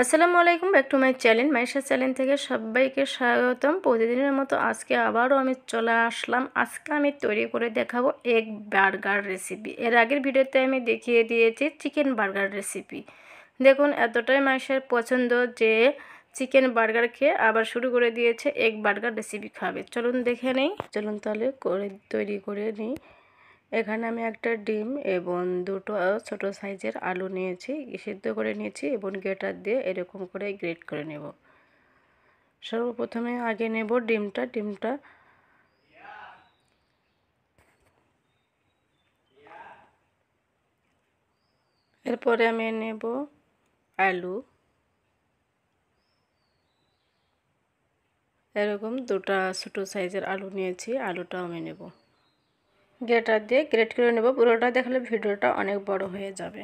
আসসালামু আলাইকুম, back to my channel Maisha channel থেকে সবাইকে স্বাগতম। প্রতিদিনের মতো আজকে আবারও আমি চলে আসলাম। আজকে আমি তৈরি করে দেখাবো এগ বার্গার রেসিপি। এর আগের ভিডিওতে আমি দেখিয়ে দিয়েছি চিকেন বার্গার রেসিপি। দেখুন এতটাই মাইশার পছন্দ যে চিকেন বার্গার খেয়ে আবার শুরু করে দিয়েছে এগ বার্গার রেসিপি খাবে। চলুন দেখে নেই, চলুন তাহলে তৈরি করে নিই। এখানে আমি একটা ডিম এবং দুটো ছোট সাইজের আলু নিয়েছি, সিদ্ধ করে নিয়েছি এবং গ্রেটার দিয়ে এরকম করে গ্রেট করে নেব। সর্বপ্রথমে আগে নেব ডিমটা এরপরে আমি নেব আলু, এরকম দুটো ছোট সাইজের আলু নিয়েছি, আলুটাও আমি নেব। গ্রেটার দিয়ে গ্রেট করে নেব। পুরোটা দেখলে ভিডিওটা অনেক বড় হয়ে যাবে।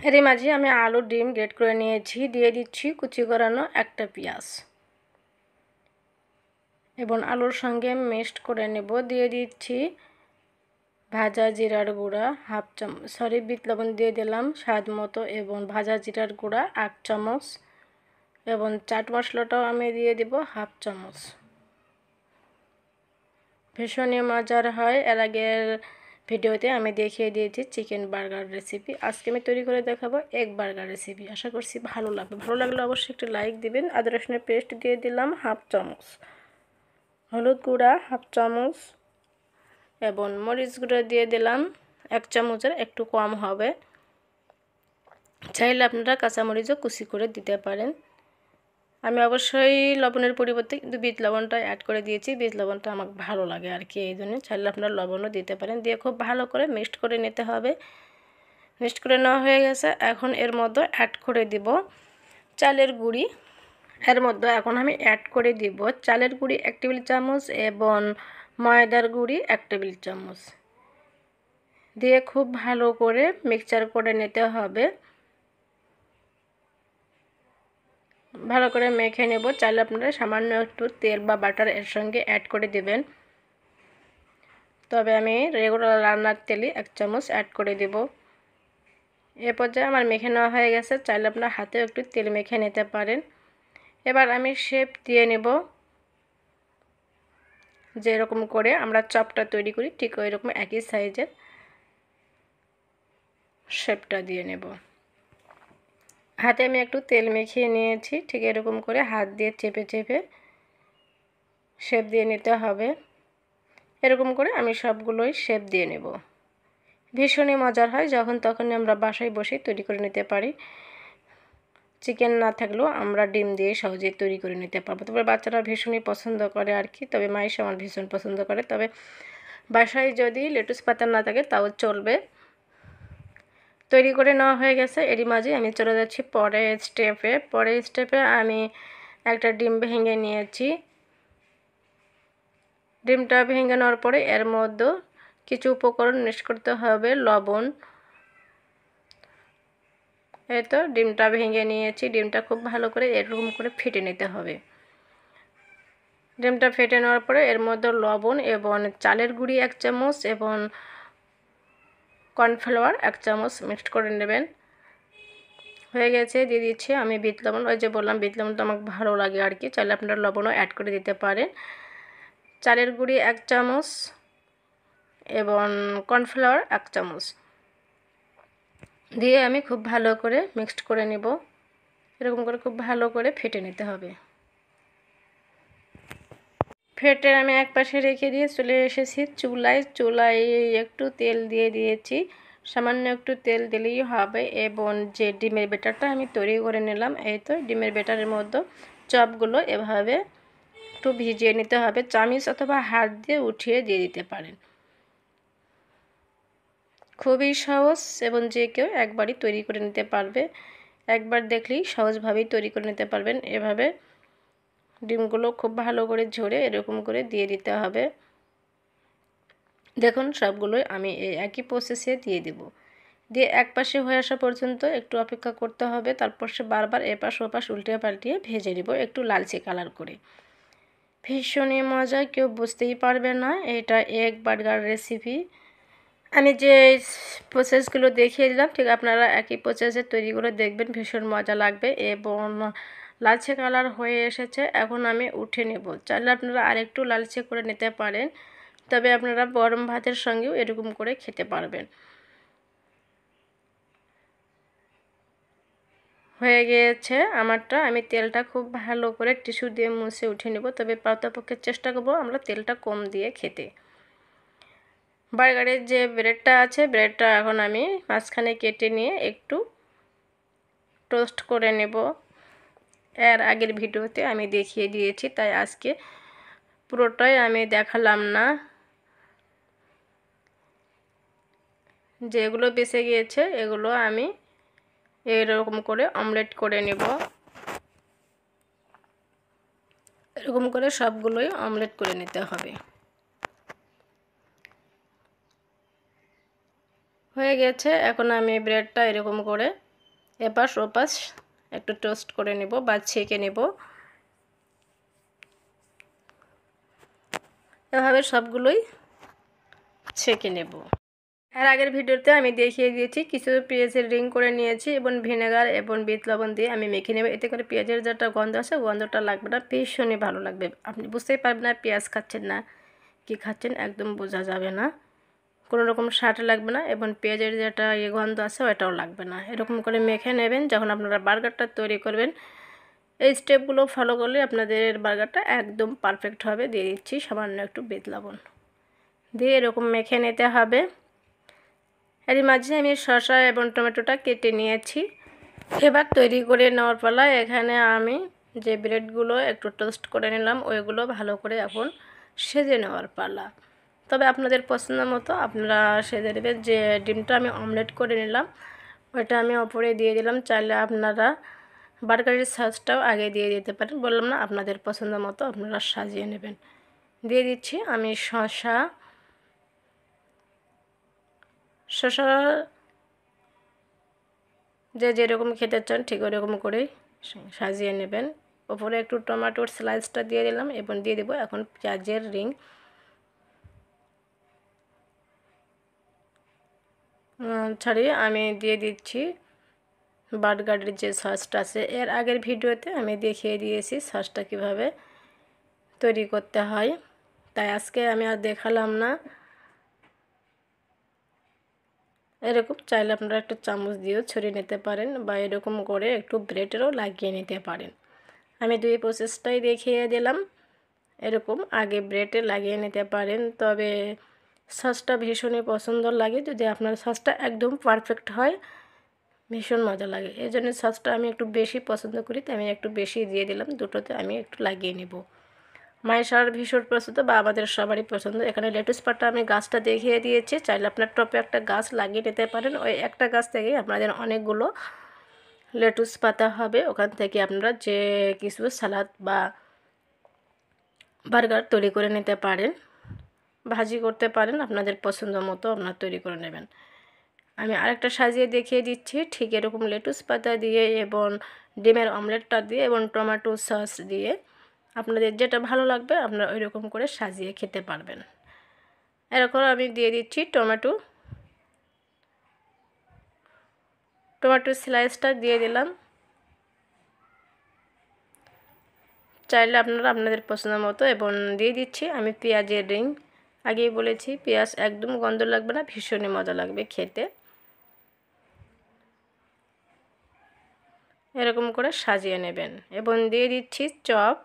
এরই মাঝে আমি আলু ডিম গ্রেট করে নিয়েছি, দিয়ে দিচ্ছি কুচি করানো একটা পেঁয়াজ এবং আলুর সঙ্গে মিক্সড করে নেব। দিয়ে দিচ্ছি ভাজা জিরার গুঁড়া বিট লবণ দিয়ে দিলাম স্বাদ মতো এবং ভাজা জিরার গুঁড়া 1 চামচ এবং চাট মশলাটাও আমি দিয়ে দিব 1/2 চামচ। ভীষণই মজার হয়। এর আগের ভিডিওতে আমি দেখিয়ে দিয়েছি চিকেন বার্গার রেসিপি। আজকে আমি তৈরি করে দেখাবো এগ বার্গার রেসিপি। আশা করছি ভালো লাগবে। ভালো লাগলে অবশ্যই একটি লাইক দিবেন। আদা রসুনের পেস্ট দিয়ে দিলাম 1/2 চামচ, হলুদ গুঁড়া 1/2 চামচ এবং মরিচ গুঁড়া দিয়ে দিলাম 1 চামচের একটু কম হবে। চাইলে আপনারা কাঁচামরিচও কুচি করে দিতে পারেন। আমি অবশ্যই লবণের পরিবর্তে কিন্তু বিট লবণটা অ্যাড করে দিয়েছি। বিট লবণটা আমার ভালো লাগে আর কি, এই জন্য চাইলে আপনারা লবণও দিতে পারেন। দিয়ে খুব ভালো করে মিক্সড করে নিতে হবে। মিক্সড করে নেওয়া হয়ে গেছে। এখন এর মধ্যে অ্যাড করে দিব চালের গুঁড়ি। এর মধ্যে এখন আমি অ্যাড করে দিব চালের গুঁড়ি 1 টেবিল চামচ এবং ময়দার গুঁড়ি 1 টেবিল চামচ দিয়ে খুব ভালো করে মিক্সচার করে নিতে হবে। ভালো করে মেখে নেব। চাইলে আপনারা সামান্য একটু তেল বা বাটার এর সঙ্গে অ্যাড করে দেবেন, তবে আমি রেগুলার রান্নার তেলই 1 চামচ অ্যাড করে দেব। এ পর্যায়ে আমার মেখে নেওয়া হয়ে গেছে। চাইলে আপনার হাতেও একটু তেল মেখে নিতে পারেন। এবার আমি শেপ দিয়ে নেব। যেরকম করে আমরা চপটা তৈরি করি ঠিক ওই রকম একই সাইজের শেপটা দিয়ে নেব। হাতে আমি একটু তেল মেখিয়ে নিয়েছি, ঠিক এরকম করে হাত দিয়ে চেপে চেপে শেপ দিয়ে নিতে হবে। এরকম করে আমি সবগুলোই শেপ দিয়ে নেব। ভীষণই মজার হয়, যখন তখনই আমরা বাসায় বসে তৈরি করে নিতে পারি। চিকেন না থাকলেও আমরা ডিম দিয়ে সহজেই তৈরি করে নিতে পারবো। তবে বাচ্চারা ভীষণই পছন্দ করে আর কি, তবে মাইশা আমার ভীষণ পছন্দ করে। তবে বাসায় যদি লেটুস পাতা না থাকে তাও চলবে। তৈরি করে নেওয়া হয়ে গেছে। এরই মাঝে আমি চলে যাচ্ছি পরের স্টেপে আমি একটা ডিম ভেঙে নিয়েছি। ডিমটা ভেঙে নেওয়ার পরে এর মধ্যে কিছু উপকরণ মিক্স করতে হবে। লবণ, এই তো ডিমটা ভেঙে নিয়েছি। ডিমটা খুব ভালো করে এরকম করে ফেটে নিতে হবে। ডিমটা ফেটে নেওয়ার পরে এর মধ্যে লবণ এবং চালের গুঁড়ি 1 চামচ এবং কর্নফ্লাওয়ার 1 চামচ মিক্সড করে নেবেন। হয়ে গেছে। দিয়ে দিচ্ছি আমি বিট লবণ। ওই যে বললাম বিট লবণটা আমার ভালো লাগে আর কি, চাইলে আপনারা লবণও অ্যাড করে দিতে পারেন। চালের গুঁড়ি 1 চামচ এবং কর্নফ্লাওয়ার 1 চামচ দিয়ে আমি খুব ভালো করে মিক্সড করে নেব। এরকম করে খুব ভালো করে ফেটে নিতে হবে। ফেটে আমি এক পাশে রেখে দিয়ে চলে এসেছি চুলায় একটু তেল দিয়ে দিয়েছি। সামান্য একটু তেল দিলেই হবে এবং যে ডিমের ব্যাটারটা আমি তৈরি করে নিলাম, এই তো ডিমের ব্যাটারের মধ্যে চপগুলো এভাবে একটু ভিজিয়ে নিতে হবে। চামচ অথবা হাত দিয়ে উঠিয়ে দিয়ে দিতে পারেন। খুবই সহজ এবং যে কেউ একবারই তৈরি করে নিতে পারবে। একবার দেখলেই সহজভাবেই তৈরি করে নিতে পারবেন। এভাবে ডিমগুলো খুব ভালো করে ঝরে এরকম করে দিয়ে দিতে হবে। দেখুন সবগুলোই আমি এই একই প্রসেসে দিয়ে দেব। দিয়ে এক পাশে হয়ে আসা পর্যন্ত একটু অপেক্ষা করতে হবে। তারপর সে বারবার এপাশ ওপাশ উল্টে পাল্টিয়ে ভেজে নেব একটু লালচে কালার করে। ভীষণই মজা, কেউ বুঝতেই পারবে না এটা এগ বার্গার রেসিপি। আমি যে প্রসেসগুলো দেখিয়ে দিলাম ঠিক আপনারা একই প্রসেসে তৈরি করে দেখবেন, ভীষণ মজা লাগবে। এবং লালচে কালার হয়ে এসেছে, এখন আমি উঠে নেব। চাইলে আপনারা আরেকটু লালচে করে নিতে পারেন, তবে আপনারা গরম ভাতের সঙ্গেও এরকম করে খেতে পারবেন। হয়ে গিয়েছে আমারটা। আমি তেলটা খুব ভালো করে টিস্যু দিয়ে মুছে উঠে নেব, তবে পারতপক্ষে চেষ্টা করব আমরা তেলটা কম দিয়ে খেতে। বার্গারের যে ব্রেডটা আছে, ব্রেডটা এখন আমি মাঝখানে কেটে নিয়ে একটু টোস্ট করে নেব। এর আগের ভিডিওতে আমি দেখিয়ে দিয়েছি, তাই আজকে পুরোটাই আমি দেখালাম না। যেগুলো বেঁচে গিয়েছে এগুলো আমি এরকম করে অমলেট করে নেব। এরকম করে সবগুলোই অমলেট করে নিতে হবে। হয়ে গেছে, এখন আমি ব্রেডটা এরকম করে এপাশ ওপাশ একটু টোস্ট করে নেব বা ছেঁকে নেব। এভাবে সবগুলোই ছেঁকে নেব। এর আগের ভিডিওতে আমি দেখিয়ে দিয়েছি কিছু পেঁয়াজের রিং করে নিয়েছি এবং ভিনেগার এবং বিট লবণ দিয়ে আমি মেখে নেব। এতে করে পেঁয়াজের যেটা গন্ধ আছে গন্ধটা লাগবে না, ভীষণই ভালো লাগবে। আপনি বুঝতেই পারবেন না পেঁয়াজ খাচ্ছেন না কি খাচ্ছেন, একদম বোঝা যাবে না, কোনো রকম স্বাদ লাগবে না এবং পেঁয়াজের যেটা গন্ধ আছে ওটাও লাগবে না। এরকম করে মেখে নেবেন। যখন আপনারা বার্গারটা তৈরি করবেন এই স্টেপগুলো ফলো করলে আপনাদের বার্গারটা একদম পারফেক্ট হবে। দিয়ে দিচ্ছি সামান্য একটু বিট লবণ দিয়ে এরকম মেখে নিতে হবে। এর মাঝে আমি শসা এবং টমেটোটা কেটে নিয়েছি। এবার তৈরি করে নেওয়ার পালা। এখানে আমি যে ব্রেডগুলো একটু টোস্ট করে নিলাম ওইগুলো ভালো করে এখন সেজে নেওয়ার পালা। তবে আপনাদের পছন্দ মতো আপনারা সেজে দেবেন। যে ডিমটা আমি অমলেট করে নিলাম ওইটা আমি ওপরে দিয়ে দিলাম। চাইলে আপনারা বার্গারের সসটাও আগে দিয়ে দিতে পারেন, বললাম না, আপনাদের পছন্দ মতো আপনারা সাজিয়ে নেবেন। দিয়ে দিচ্ছি আমি শসা যে যেরকম খেতে চান ঠিক ওরকম করেই সাজিয়ে নেবেন। ওপরে একটু টমেটোর স্লাইসটা দিয়ে দিলাম এবং দিয়ে দেবো এখন পেঁয়াজের রিং। ছাড়িয়ে আমি দিয়ে দিচ্ছি বার্গারের যে সসটা আছে। এর আগের ভিডিওতে আমি দেখিয়ে দিয়েছি সসটা কিভাবে তৈরি করতে হয়, তাই আজকে আমি আর দেখালাম না। এরকম চাইলে আপনারা একটু চামচ দিয়েও ছড়িয়ে নিতে পারেন বা এরকম করে একটু ব্রেডেরও লাগিয়ে নিতে পারেন। আমি দুই প্রসেসটাই দেখিয়ে দিলাম। এরকম আগে ব্রেডে লাগিয়ে নিতে পারেন, তবে সসটা ভীষণই পছন্দ লাগে। যদি আপনার সসটা একদম পারফেক্ট হয় ভীষণ মজা লাগে। এই জন্য সসটা আমি একটু বেশি পছন্দ করি, তাই আমি একটু বেশি দিয়ে দিলাম। দুটোতে আমি একটু লাগিয়ে নেব। মায়ের ভীষণ পছন্দ বা আমাদের সবারই পছন্দ। এখানে লেটুস পাতা আমি গাছটা দেখিয়ে দিয়েছি, চাইলে আপনার টপে একটা গাছ লাগিয়ে নিতে পারেন। ওই একটা গাছ থেকে আপনাদের অনেকগুলো লেটুস পাতা হবে, ওখান থেকে আপনারা যে কিছু সালাদ বা বার্গার তৈরি করে নিতে পারেন, ভাজি করতে পারেন, আপনাদের পছন্দ মতো আপনারা তৈরি করে নেবেন। আমি আরেকটা সাজিয়ে দেখিয়ে দিচ্ছি ঠিক এরকম লেটুস পাতা দিয়ে এবং ডিমের অমলেটটা দিয়ে এবং টমেটো সস দিয়ে আপনাদের যেটা ভালো লাগবে আপনারা ওই রকম করে সাজিয়ে খেতে পারবেন। এরকম আমি দিয়ে দিচ্ছি টমেটো স্লাইসটা দিয়ে দিলাম। চাইলে আপনারা আপনাদের পছন্দ মতো এবং দিয়ে দিচ্ছি আমি পেঁয়াজের রিং। আগেই বলেছি পেঁয়াজ একদম গন্ধ লাগবে না, ভীষণই মজা লাগবে খেতে। এরকম করে সাজিয়ে নেবেন এবং দিয়ে দিচ্ছি চপ।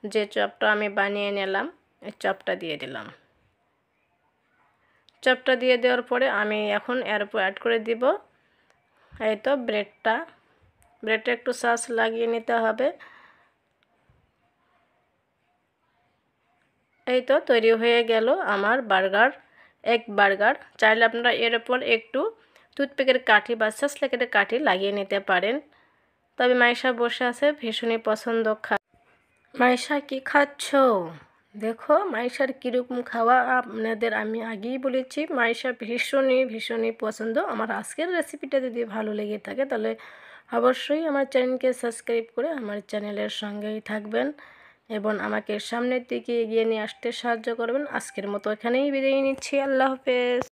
যে চপটা আমি বানিয়ে নিলাম এই চপটা দিয়ে দিলাম। চপটা দিয়ে দেওয়ার পরে আমি এখন এর উপর অ্যাড করে দিব এই তো ব্রেডটা একটু সস লাগিয়ে নিতে হবে। এই তো তৈরি হয়ে গেল আমার বার্গার, এগ বার্গার। চাইলে আপনারা এর উপর একটু টুথপিকের কাঠি বা সসলেকের কাঠি লাগিয়ে নিতে পারেন। তবে মাইশা বসে আছে, ভীষণই পছন্দ মাইশা কি খাচ্ছ? দেখো মাইশার কীরকম খাওয়া আপনাদের আমি আগেই বলেছি। মাইশা ভীষণই পছন্দ। আমার আজকের রেসিপিটা যদি ভালো লেগে থাকে তাহলে অবশ্যই আমার চ্যানেলকে সাবস্ক্রাইব করে আমার চ্যানেলের সঙ্গেই থাকবেন এবং আমাকে সামনের দিকে এগিয়ে নিয়ে আসতে সাহায্য করবেন। আজকের মতো এখানেই বিদায় নিচ্ছি। আল্লাহ হাফেজ।